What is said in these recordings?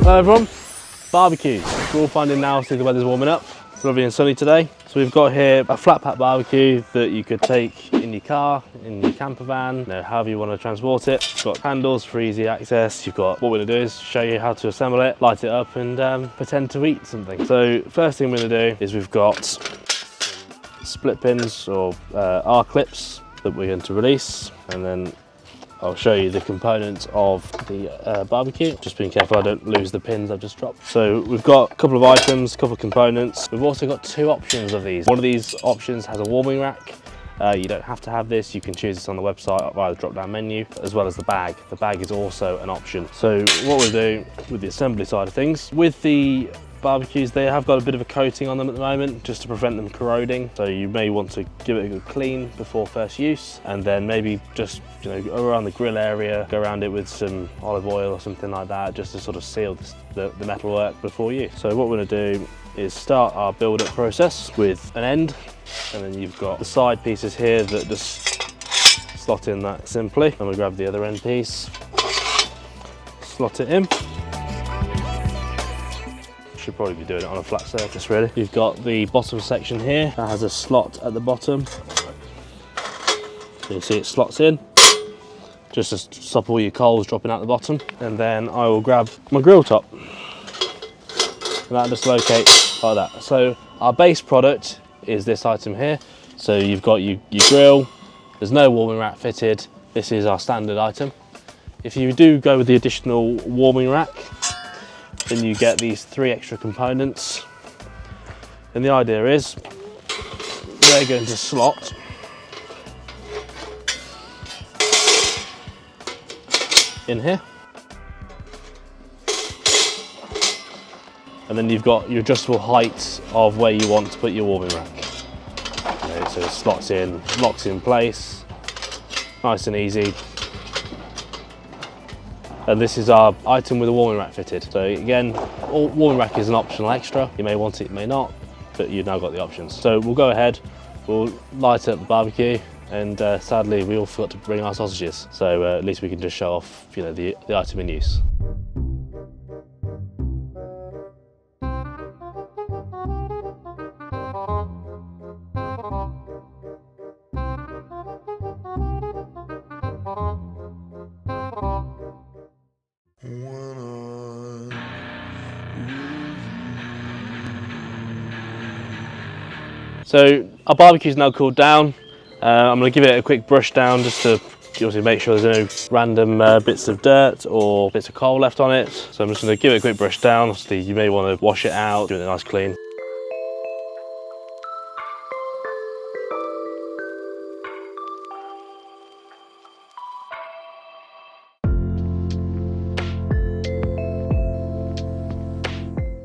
Hello everyone, barbecue. We're all finding now, see the weather's warming up. It's lovely and sunny today. So we've got here a flat pack barbecue that you could take in your car, in your camper van, however you want to transport it. It's got handles for easy access. You've got, what we're going to do is show you how to assemble it, light it up and pretend to eat something. So first thing we're going to do is we've got split pins or R-clips that we're going to release, and then I'll show you the components of the barbecue. Just being careful I don't lose the pins I've just dropped. So we've got a couple of items, a couple of components. We've also got two options of these. One of these options has a warming rack. You don't have to have this, you can choose this on the website via the drop down menu, as well as the bag. The bag is also an option. So what we'll do with the assembly side of things, with the barbecues, they have got a bit of a coating on them at the moment just to prevent them corroding, so you may want to give it a good clean before first use, and then maybe just go around the grill area, go around it with some olive oil or something like that, just to sort of seal the metalwork before use. So what we're going to do is start our build up process with an end, and then you've got the side pieces here that just slot in that simply. I'm going to grab the other end piece, slot it in. Should probably be doing it on a flat surface really. You've got the bottom section here that has a slot at the bottom. So you see it slots in, just to stop all your coals dropping out the bottom. And then I will grab my grill top, and that just locates like that. So our base product is this item here. So you've got your grill, there's no warming rack fitted. This is our standard item. If you do go with the additional warming rack, then you get these three extra components, and the idea is they're going to slot in here, and then you've got your adjustable height of where you want to put your warming rack. So it slots in, locks in place, nice and easy. And this is our item with a warming rack fitted. So again, warming rack is an optional extra. You may want it, you may not, but you've now got the options. So we'll go ahead, we'll light up the barbecue, and sadly we all forgot to bring our sausages. So at least we can just show off, the item in use. So our barbecue is now cooled down. I'm going to give it a quick brush down just to obviously make sure there's no random bits of dirt or bits of coal left on it. So I'm just going to give it a quick brush down. Obviously you may want to wash it out, do it nice clean.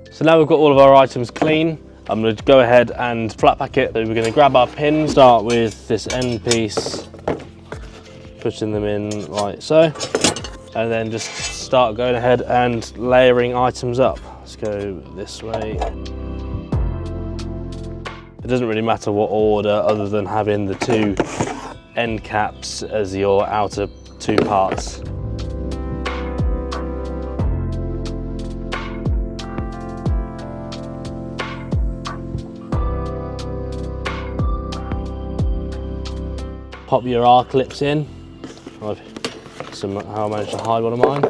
So now we've got all of our items clean. I'm going to go ahead and flat pack it. So we're going to grab our pins, start with this end piece, pushing them in like so, and then just start going ahead and layering items up. Let's go this way. It doesn't really matter what order, other than having the two end caps as your outer two parts. Pop your R-clips in. I've somehow managed to hide one of mine.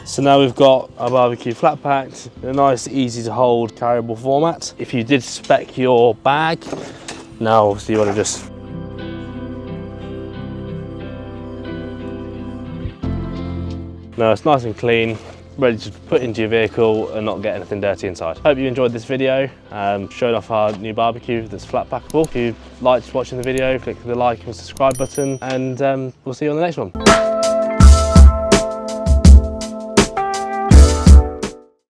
So now we've got our barbecue flat packed in a nice, easy to hold, carryable format. If you did spec your bag, now obviously you want to just now it's nice and clean, ready to put into your vehicle and not get anything dirty inside. Hope you enjoyed this video, showing off our new barbecue that's flat packable. If you liked watching the video, click the like and subscribe button, and we'll see you on the next one.